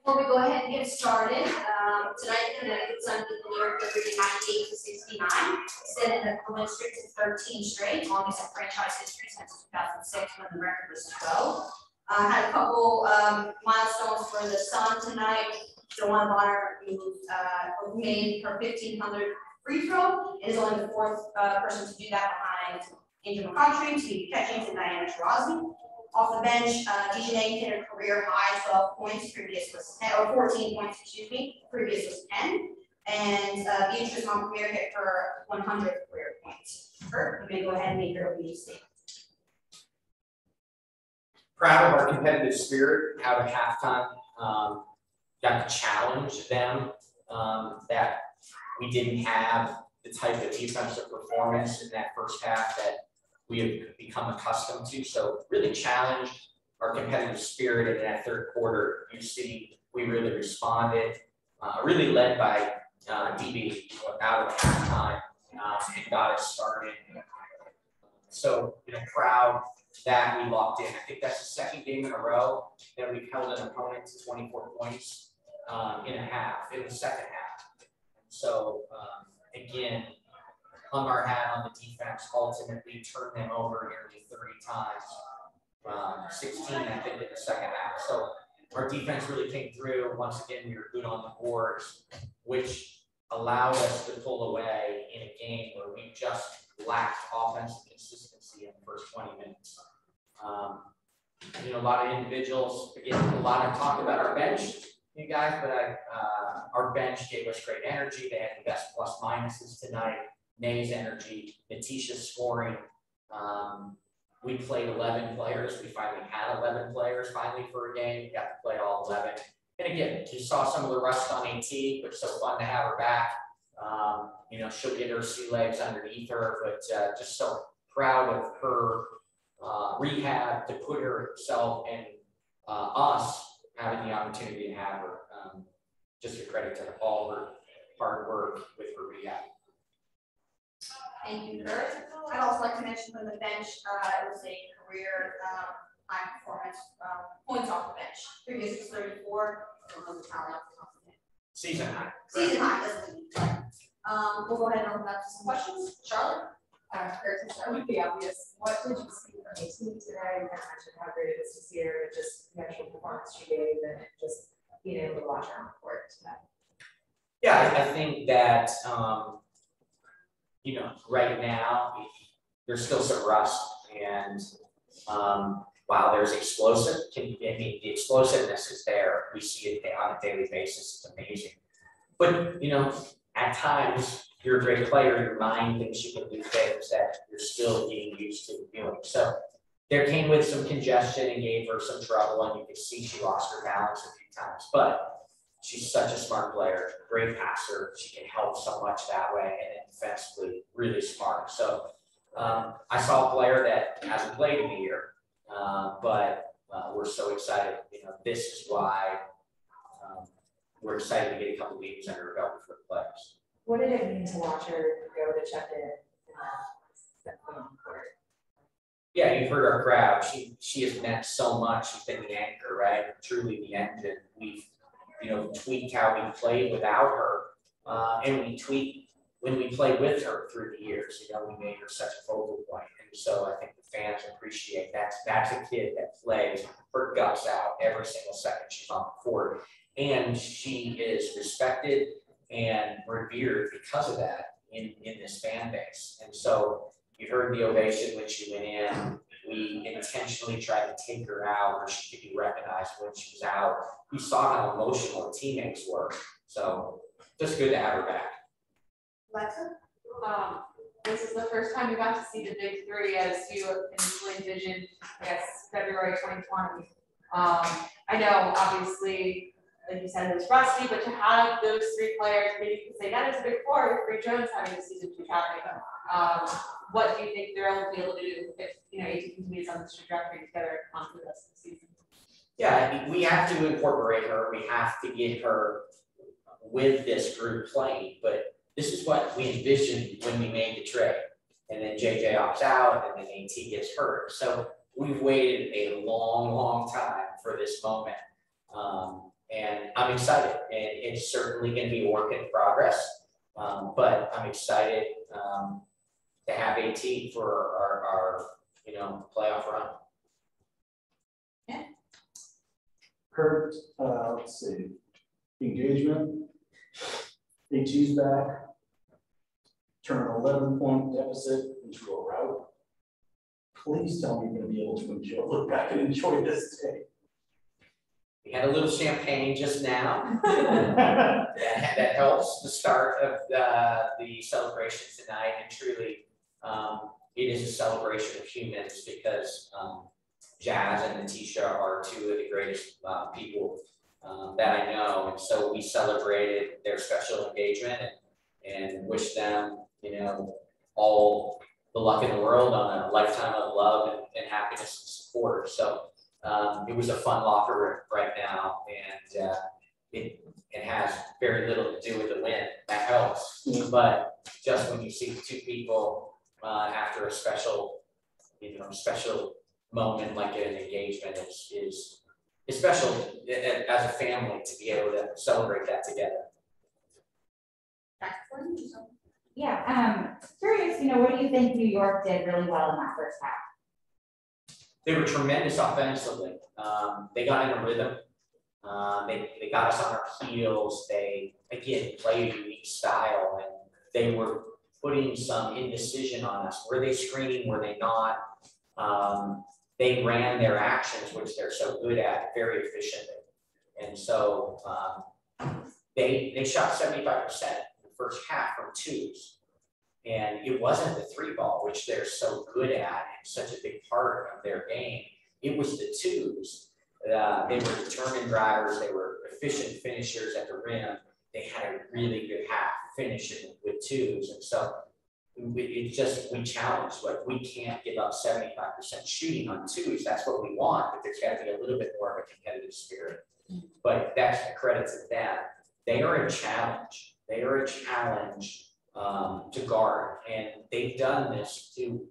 Before we go ahead and get started, tonight Connecticut's under the New York Liberty 98-69, set an equivalent streak to 13 straight, longest in franchise history since 2006 when the record was 12. Had a couple milestones for the Sun tonight. Joanne Bonner, who made her 1,500 free throw, and is only the fourth person to do that behind Angel McCoughtry, Steve Catchings, and Diana Taurasi. Off the bench, Dejanay hit a career high 12 points, previous was 10, or 14 points, excuse me, previous was 10. And Beatrice Montpelier hit her 100th career points. Kurt, you may go ahead and make your opening statement. Proud of our competitive spirit out of halftime. Got to challenge them that we didn't have the type of defensive performance in that first half that we have become accustomed to. So really challenged our competitive spirit in that third quarter. You see, we really responded, really led by DB out of halftime and got us started. So, proud that we locked in. I think that's the second game in a row that we've held an opponent to 24 points in the second half. So, again, hung our hat on the defense, ultimately turned them over nearly 30 times, 16, I think, in the second half. So our defense really came through. Once again, we were good on the boards, which allowed us to pull away in a game where we just lacked offensive consistency in the first 20 minutes. A lot of individuals, again, a lot of talk about our bench, you guys, but our bench gave us great energy. They had the best plus minuses tonight. Nay's energy, Natisha's scoring. We played 11 players. We finally had 11 players finally for a game. We got to play all 11. And again, you saw some of the rust on AT, which is so fun to have her back. She'll get her sea legs underneath her, but just so proud of her rehab to put herself and us having the opportunity to have her. Just a credit to all her hard work with her rehab. Thank you, Kurt. I'd also like to mention from the bench, it was a career high performance points off the bench. Previous was 34. Season high. Season high, doesn't mean. We'll go ahead and open up to some questions. Charlotte? Kurt, to start with the obvious, what did you see from AT today? You mentioned how great it is to see her, just the actual performance she gave, and just being able to watch her on the court today. Yeah, I think that right now there's still some rust, and while there's the explosiveness is there. We see it on a daily basis. It's amazing. But at times you're a great player. Your mind thinks you can do things that you're still getting used to doing. So there came with some congestion and gave her some trouble, and you can see she lost her balance a few times. But she's such a smart player, great passer. She can help so much that way, and then defensively, really smart. So I saw a player that hasn't played in a year, but we're so excited. This is why we're excited to get a couple of games under her belt for the players. What did it mean to watch her go to check in? Yeah, you've heard our crowd. She has meant so much. She's been the anchor, right? Truly the engine. We've tweaked how we played without her, and we tweaked when we played with her through the years. We made her such a focal point, and so I think the fans appreciate that. That's a kid that plays her guts out every single second she's on the court, and she is respected and revered because of that in this fan base. And so you heard the ovation when she went in. We intentionally tried to take her out where she could be recognized when she was out. We saw how emotional her teammates were. So just good to have her back. Alexa? This is the first time you got to see the big three as you initially envisioned, February 2020. I know, obviously, like you said, it was rusty, but to have those three players, maybe you can say that is a big four with Bree Jones having a season 2 happening. What do you think they'll be able to do if AT continues on this trajectory together on the rest of the season? Yeah, we have to incorporate her. We have to get her with this group playing, but this is what we envisioned when we made the trade. And then JJ opts out, and then AT gets hurt. So we've waited a long, long time for this moment. And I'm excited, and it's certainly going to be a work in progress, but I'm excited to have AT for our playoff run. Kurt, let's see, engagement, AT's back, turn an 11-point deficit into a rout. Please tell me you're going to be able to look back and enjoy this day. We had a little champagne just now. that helps the start of the celebration tonight, and truly, it is a celebration of humans because Jazz and Natisha are two of the greatest people that I know, and so we celebrated their special engagement and wish them, all the luck in the world on a lifetime of love and happiness and support. So it was a fun locker room right now, and it has very little to do with the win. That helps, but just when you see two people after a special moment like an engagement is special as a family to be able to celebrate that together. Yeah, curious, what do you think New York did really well in that first half? They were tremendous offensively. They got in a rhythm. They got us on our heels. They, again, played a unique style, and they were putting some indecision on us. Were they screening? Were they not? They ran their actions, which they're so good at, very efficiently. And so they shot 75% in the first half from twos. And it wasn't the three ball, which they're so good at and such a big part of their game. It was the twos. They were determined drivers. They were efficient finishers at the rim. They had a really good half finishing with twos. And so we challenged, like, we can't give up 75% shooting on twos. That's what we want, but there's got to be a little bit more of a competitive spirit. But that's the credit to them. They are a challenge. They are a challenge to guard, and they've done this to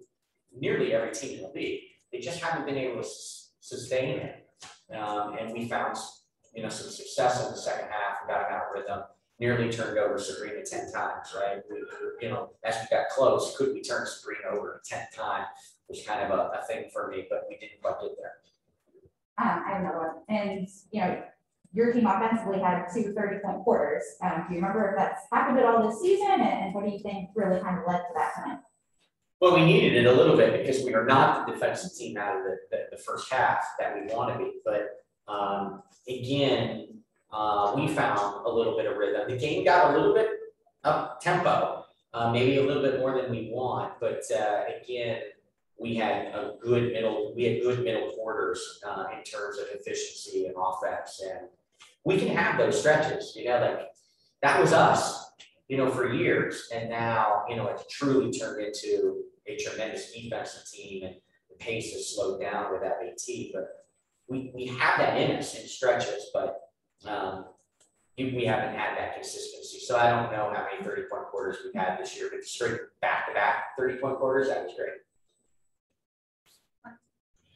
nearly every team in the league. They just haven't been able to sustain it, and we found some success in the second half. We got an out rhythm, nearly turned over Sabrina 10 times, right? As we got close, could we turn Sabrina over a 10th time? Was kind of a thing for me, but we didn't quite get there. I have another one, and your team offensively had 2 30-point quarters. Do you remember if that's happened at all this season, and what do you think really kind of led to that tonight? Well, we needed it a little bit because we are not the defensive team out of the first half that we want to be. But again, we found a little bit of rhythm. The game got a little bit up tempo, maybe a little bit more than we want. But again, we had good middle quarters in terms of efficiency and offense, and we can have those stretches. That was us, for years, and now it's truly turned into a tremendous defensive team, and the pace has slowed down with that AT. But we have that in us in stretches, but we haven't had that consistency. So I don't know how many 30-point quarters we've had this year, but straight back-to-back 30-point quarters, that was great.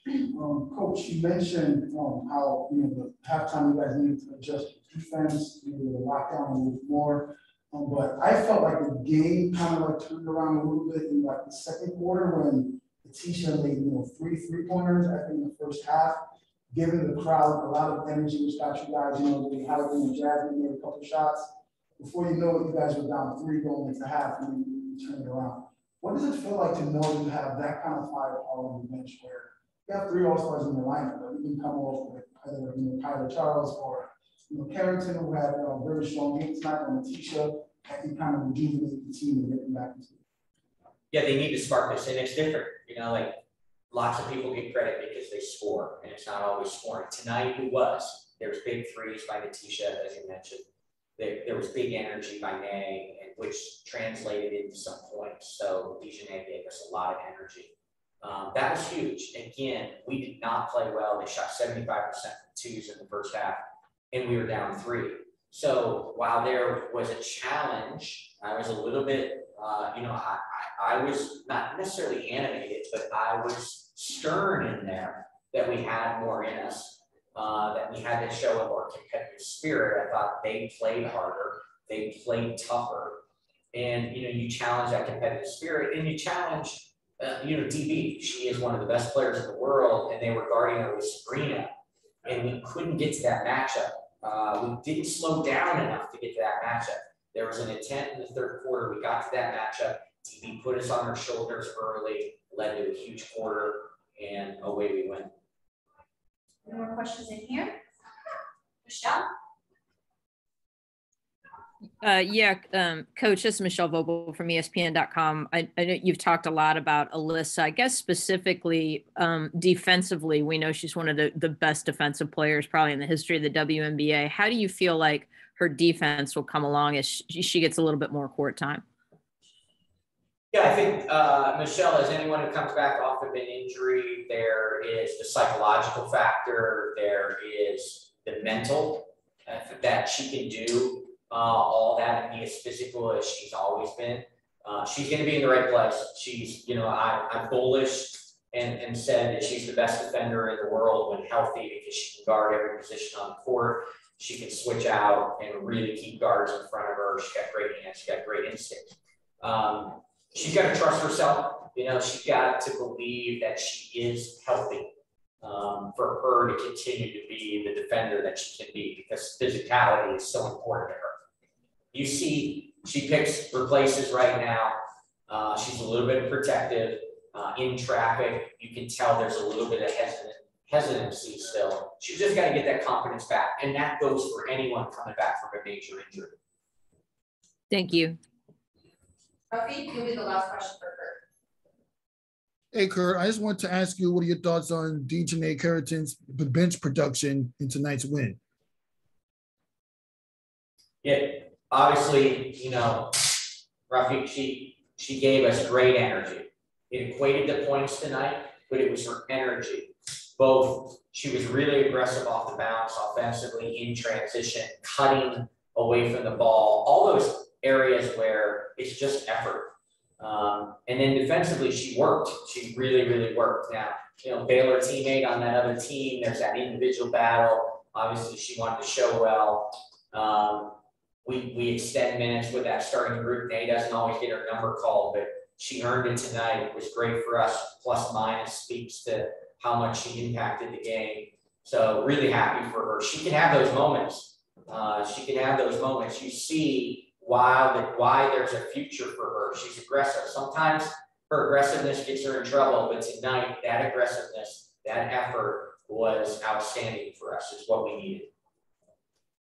Coach, you mentioned how the halftime you guys needed to adjust your defense, you needed to lock down a little more. But I felt like the game kind of turned around a little bit in the second quarter when Natisha made 3 3-pointers. I think in the first half, giving the crowd a lot of energy, which got you guys. We had and Jasmine made a couple of shots. Before you know it, you guys were down 3 going into half, and then you turned it around. What does it feel like to know you have that kind of firepower on the bench where you have 3 All-Stars in the lineup, but you can come off with either Kyler Charles or Carrington, who had a very strong game tonight, or Natisha, that can kind of rejuvenate the team and get them back into it. Yeah, they need to spark this, and it's different. Lots of people get credit because they score, and it's not always scoring. Tonight it was. There was big threes by Natisha, as you mentioned. There was big energy by Nay, and which translated into some points. So Dejanay gave us a lot of energy. That was huge. Again, we did not play well. They shot 75% from twos in the first half, and we were down 3. So while there was a challenge, I was a little bit, I was not necessarily animated, but I was stern in there that we had more in us, that we had to show a more competitive spirit. I thought they played harder, they played tougher. And, you challenge that competitive spirit, and you challenge, DB. She is one of the best players in the world, and they were guarding her with Sabrina, and we couldn't get to that matchup. We didn't slow down enough to get to that matchup. There was an intent in the third quarter. We got to that matchup. DB put us on her shoulders early, led to a huge quarter, and away we went. Any more questions in here? Michelle? Coach, this is Michelle Vogel from ESPN.com. I know you've talked a lot about Alyssa. I guess specifically defensively, we know she's one of the best defensive players probably in the history of the WNBA. How do you feel like her defense will come along as she gets a little bit more court time? Yeah, I think, Michelle, as anyone who comes back off of an injury, there is the psychological factor, there is the mental that she can do. All that and be as physical as she's always been. She's going to be in the right place. She's, I'm bullish and said that she's the best defender in the world when healthy because she can guard every position on the court. She can switch out and really keep guards in front of her. She's got great hands. She's got great instinct. She's got to trust herself. She's got to believe that she is healthy. For her to continue to be the defender that she can be, because physicality is so important to her. You see, she picks her places right now. She's a little bit protective in traffic. You can tell there's a little bit of hesitancy still. She's just got to get that confidence back, and that goes for anyone coming back from a major injury. Thank you. Rafi, you'll be the last question for Kurt. Hey, Kurt, I just want to ask you, what are your thoughts on Dejanay Carrington's bench production in tonight's win? Yeah, obviously, Rafi, she gave us great energy. It equated to points tonight, but it was her energy. Both, she was really aggressive off the bounce, offensively, in transition, cutting away from the ball, all those areas where it's just effort. And then defensively, she worked. She really, really worked. Now, Baylor teammate on that other team, there's that individual battle. Obviously, she wanted to show well. We extend minutes with that starting group. Nay doesn't always get her number called, but she earned it tonight. It was great for us. Plus minus speaks to how much she impacted the game. So really happy for her. She can have those moments. You see why there's a future for her. She's aggressive. Sometimes her aggressiveness gets her in trouble, but tonight that aggressiveness, that effort was outstanding for us. It's what we needed.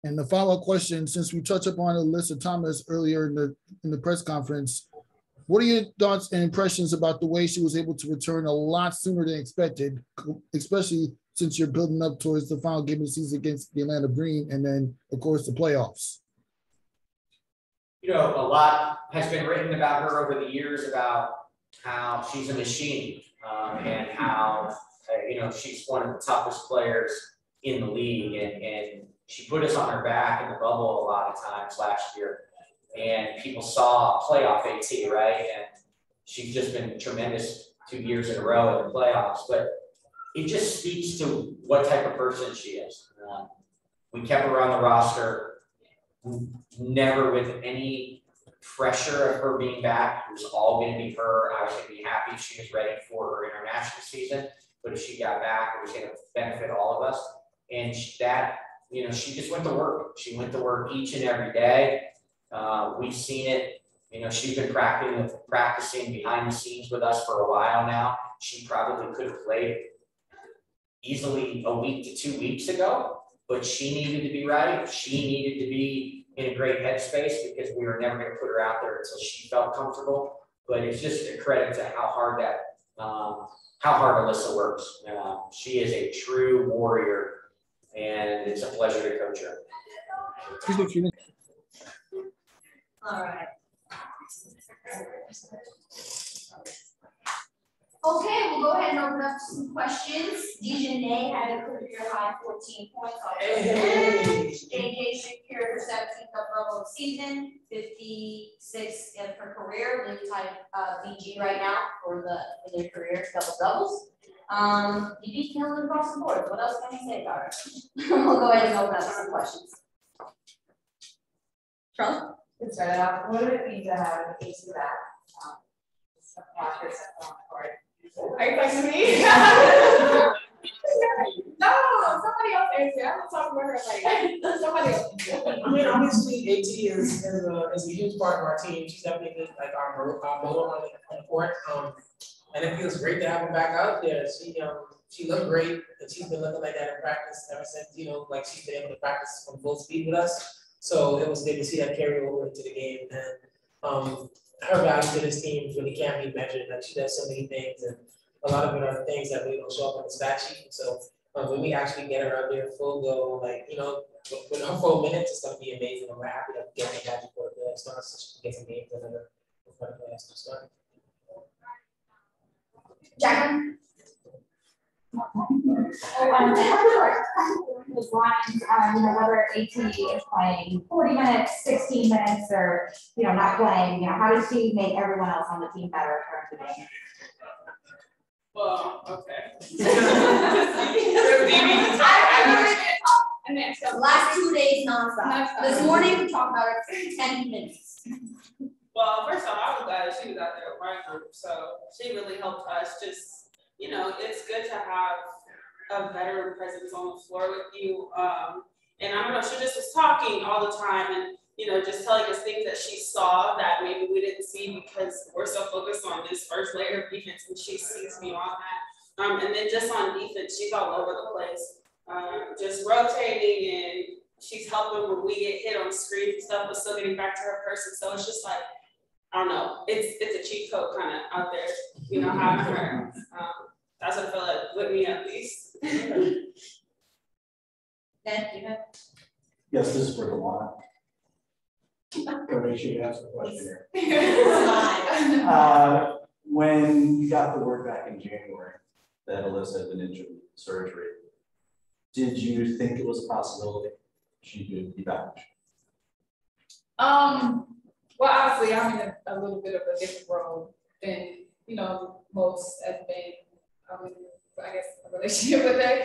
And the follow-up question, since we touched upon Alyssa Thomas earlier in the press conference, what are your thoughts and impressions about the way she was able to return a lot sooner than expected, especially since you're building up towards the final game of the season against the Atlanta Dream and then, of course, the playoffs? A lot has been written about her over the years about how she's a machine and how, she's one of the toughest players in the league. And she put us on her back in the bubble a lot of times last year. And people saw playoff AT, right? And she's just been tremendous 2 years in a row in the playoffs. But it just speaks to what type of person she is. We kept her on the roster. Never with any pressure of her being back. It was all going to be her. I was going to be happy if she was ready for her international season, but if she got back, it was going to benefit all of us. And she just went to work. She went to work each and every day. We've seen it. She's been practicing behind the scenes with us for a while now. She probably could have played easily a week to 2 weeks ago. But she needed to be right. She needed to be in a great headspace because we were never going to put her out there until she felt comfortable. But it's just a credit to how hard Alyssa works. She is a true warrior, and it's a pleasure to coach her. All right. Okay, we'll go ahead and open up to some questions. Dejanay had a career high 14 points on JJ Shakir, her 17th level of season, 56 in her career, league type BG right now for their career double doubles. You beat Killen across the board. What else can I say about it? We'll go ahead and open up some questions. Charlotte? Let's start it off. What would it mean to have an AC back? Some pastors on the court. Are you talking to me? No, somebody else answer. I'm not talking to her like somebody else answer. I mean, obviously, AT is a huge part of our team. She's definitely like our motor on the court. And it feels great to have her back out there. She looked great, and she's been looking like that in practice ever since, like she's been able to practice from full speed with us. So it was good to see that carry over into the game. And her value to this team really can't be measured. Like, she does so many things, and a lot of it are things that really don't show up on the stat sheet. So when we actually get her out there full go, like, with her full minutes, it's going to be amazing. And we're happy to get her back before the playoffs start, so she can get some games before the playoffs start. Jacqueline? Those lines, whether AT is playing 40 minutes, 16 minutes, or, not playing, how does she make everyone else on the team better for the game? Well, okay. The last 2 days nonstop. This morning we talked about it for 10 minutes. Well, first off, I was glad that she was out there with my group, so she really helped us. Just, it's good to have a veteran presence on the floor with you. And I don't know, she just was talking all the time and, just telling us things that she saw that maybe we didn't see because we're so focused on this first layer of defense, and she sees me on that. And then just on defense, she's all over the place, just rotating, and she's helping when we get hit on screen and stuff, but still getting back to her person. So it's just like, I don't know, it's a cheat code kind of out there, having her. That's what I feel like with me at least. Then, Yes, this is for the line. Make sure you answer the question here. When you got the word back in January that Alyssa had been injured with surgery, did you think it was a possibility she could be back? Well, obviously, I'm in a little bit of a different role than most have been. I guess a relationship with her.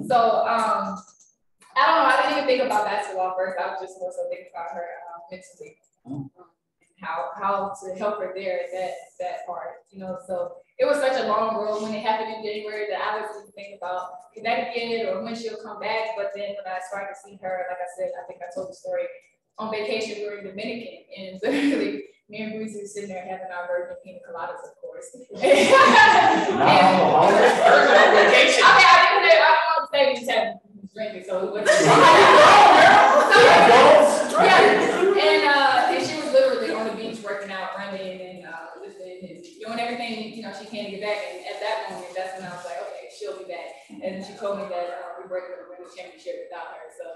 So I don't know. I didn't even think about basketball first. I was just more so thinking about her mentally, how to help her there at that part. So it was such a long road when it happened in January that I wasn't thinking about Connecticut or when she'll come back. But then when I started to see her, like I said, I think I told the story on vacation. We were in Dominican, and literally me and Breezy were sitting there having our virgin pina coladas, of course. Vacation. I don't want to say we just had drinking, so it wasn't. And she was literally on the beach working out, running, and lifting, and doing everything she can to get back. And at that moment, that's when I was like, okay, she'll be back. And she told me that we were going to win the championship without her. So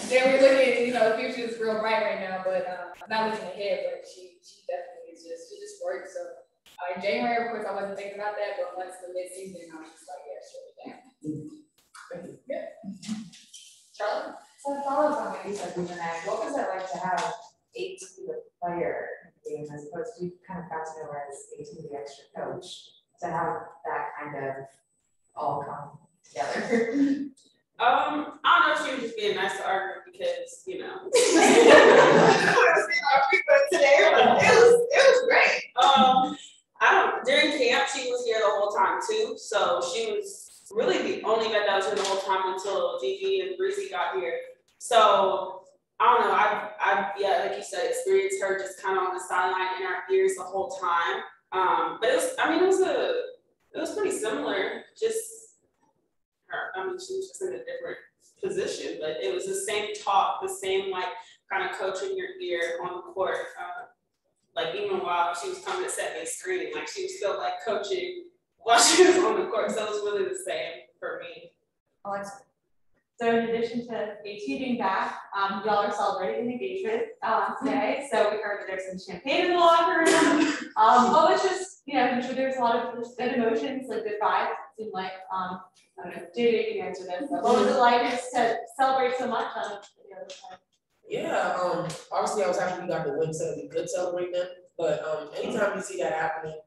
then we're looking, the future is real bright right now, but not looking ahead. But she definitely is she just works. So in January, of course, I wasn't thinking about that, but once the mid-season, I was just like, yeah, she'll be back. Yeah. Charlotte? So follows on what you said, what was it like to have 8 to be the player in the game as opposed to you kind of got to know her as 8 to be the extra coach, to have that kind of all come together? I don't know if she was just being nice to our group because, Today, it was great. During camp, she was here the whole time too. So she was really the only vet that was here the whole time until Gigi and Breezy got here. So I don't know, I've like you said, experienced her just kind of on the sideline in our ears the whole time. But it was pretty similar, just her. She was just in a different position, but it was the same talk, the same kind of coach in your ear on the court. Even while she was coming to set me a screen, she was still coaching while she was on the court. So it was really the same for me. Alexa? So in addition to AT being back, y'all are celebrating an engagement today. So we heard that there's some champagne in the locker room. Well, it's just, I'm sure there's a lot of good emotions, good vibes. It seemed like, I don't know, JJ can answer this. But what was it like just to celebrate so much on the other side? Yeah, obviously I was happy we got the win so we could celebrate them. But anytime you see that happening,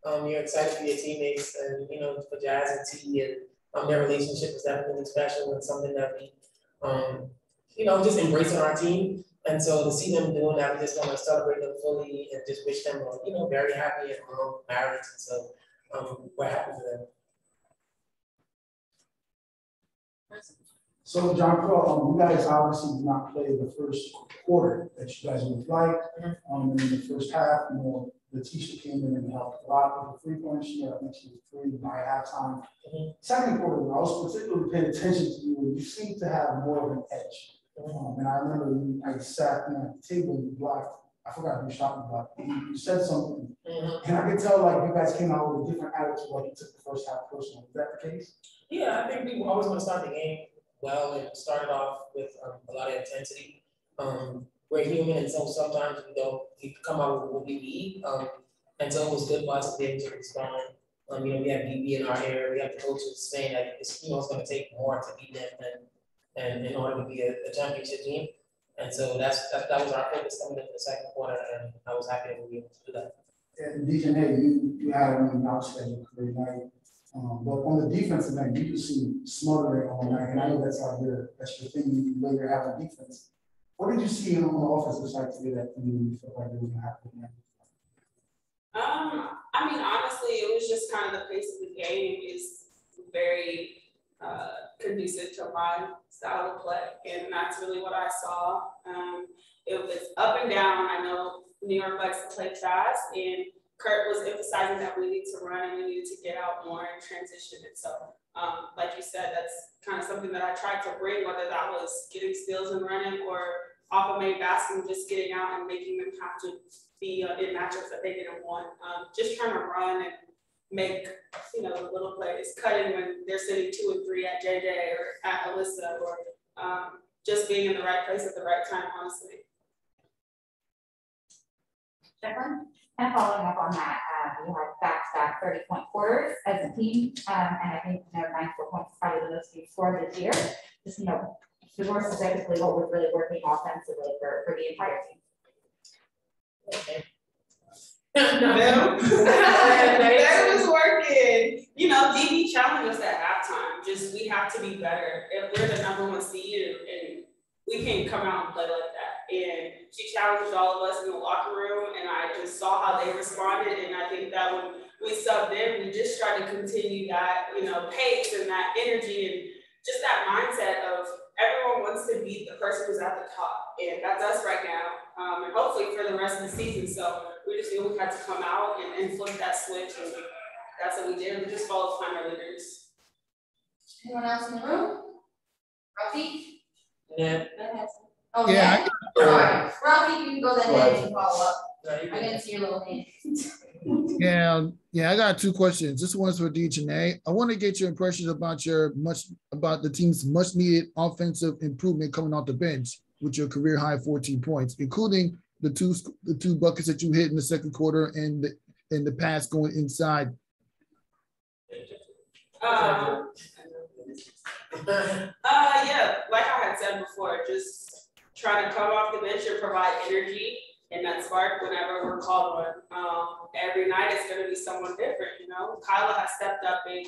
You're excited for your teammates and, you know, for Jazz and T, and their relationship is definitely special and something that we, you know, just embracing our team. And so to see them doing that, we just want to celebrate them fully and just wish them, you know, very happy and marriage. And so we're happy for them. So John Paul, you guys obviously did not play the first quarter that you guys would have liked. In the first half, you know, Letitia came in and helped a lot with the 3 points. I think she was 3 by halftime. Second quarter, I was particularly paying attention to you, and you seem to have more of an edge. And I remember I sat at the table and you blocked. I forgot who shot me, but you said something, and I could tell like you guys came out with a different attitude, like you took the first half personal. Is that the case? Yeah, I think we always want to start the game well and started off with a lot of intensity. We're human, and so sometimes we come out with what we need. And so it was good for us to be able to respond. You know, we have DB in our area, we have the coaches saying that it's, you know, it's going to take more to beat them and in order to be a championship team. And so that was our focus coming into the second quarter, and I was happy that we were able to do that. And DJ, you had an outstanding career night. But on the defensive end, you just seem smothering all night, and I know that's like that's your thing. You lay your hat on defense. What did you see on the offensive side today that you felt like it was gonna happen? I mean, honestly, it was just kind of the pace of the game is very conducive to my style of play, and that's really what I saw. It was up and down. I know New York likes to play fast, and Kurt was emphasizing that we need to run and we needed to get out more and transition it. So, like you said, that's kind of something that I tried to bring, whether that was getting steals and running or off of made basket, just getting out and making them have to be in matchups that they didn't want. Just trying to run and make, you know, little plays, cutting when they're sitting 2 and 3 at JJ or at Alyssa, or just being in the right place at the right time, honestly. Jacqueline? And following up on that, you had back-to-back 30-point quarters as a team, and I think, you know, 94 points is probably the most you've scored this year. Just, you know, more specifically, what was really working offensively for the entire team? Okay. That was working. You know, DB challenged us at halftime. Just we have to be better. If we're the #1 seed and we can't come out and play like that. And she challenged all of us in the locker room, and I just saw how they responded. And I think that when we subbed in, we just tried to continue that, you know, pace and that energy and just that mindset of everyone wants to beat the person who's at the top. And that's us right now. And hopefully for the rest of the season. So we just knew we had to come out and flip that switch. And that's what we did. We just followed behind our leaders. Anyone else in the room? Rafi? Yeah. Oh, yeah. Sorry. Rafi, you can go then and follow up. I didn't see your little hand. Yeah, I got 2 questions. This one's for DJ. I want to get your impressions about the team's much needed offensive improvement coming off the bench with your career high 14 points, including the two buckets that you hit in the second quarter and the pass going inside. Yeah, like I had said before, just trying to come off the bench and provide energy and that spark whenever we're called on. Every night it's going to be someone different, you know. Kyla has stepped up big.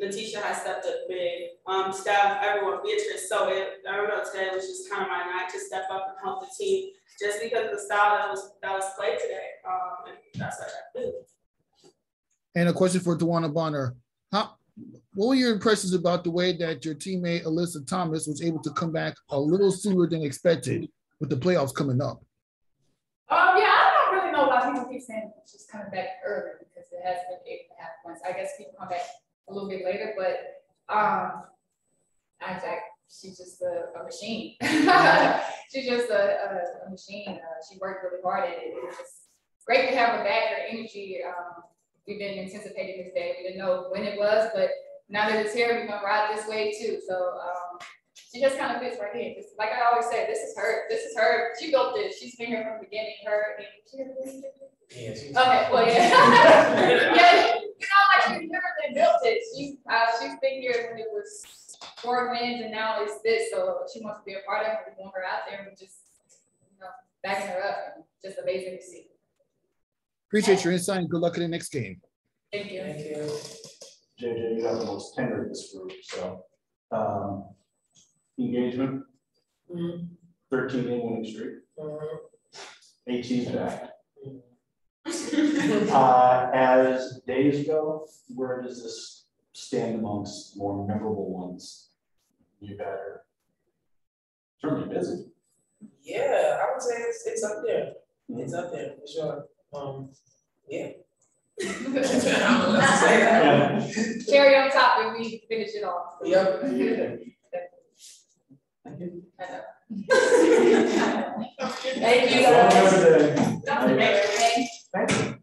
Letitia has stepped up big. Steph, everyone, Beatrice. So I don't know, today was just kind of my night to step up and help the team just because of the style that was played today. And that's what I do. And a question for Tawana Bonner. What were your impressions about the way that your teammate Alyssa Thomas was able to come back a little sooner than expected with the playoffs coming up? Yeah, I don't really know why people keep saying she's coming back early because it has been 8.5 months. I guess people come back a little bit later, but she's just a machine. She's just a machine. She worked really hard, and it was just great to have her back. Her energy. We've been anticipating this day. We didn't know when it was, but now that it's here, we're gonna ride this wave too. So she just kind of fits right in. Just, like I always say, this is her. This is her. She built this. She's been here from the beginning. Her and she. Okay, well, yeah. Yeah, you know, like she never been built it. She's been here when it was 4 wins, and now it's this. So she wants to be a part of it. We want her out there, and we just, you know, backing her up. And just amazing to see. Appreciate your insight and good luck in the next game. Thank you. Thank you. JJ, you have the most tenure of this group, so. Engagement, 13-game winning streak, AT's back. As days go, where does this stand amongst more memorable ones you've had her? Certainly busy. Yeah, I would say it's up there. It's up there for sure. Yeah. I don't know what else to say. Cherry on top and we finish it off. Yep. Thank you. Thank you. Have a good day. Thank you. Thank you.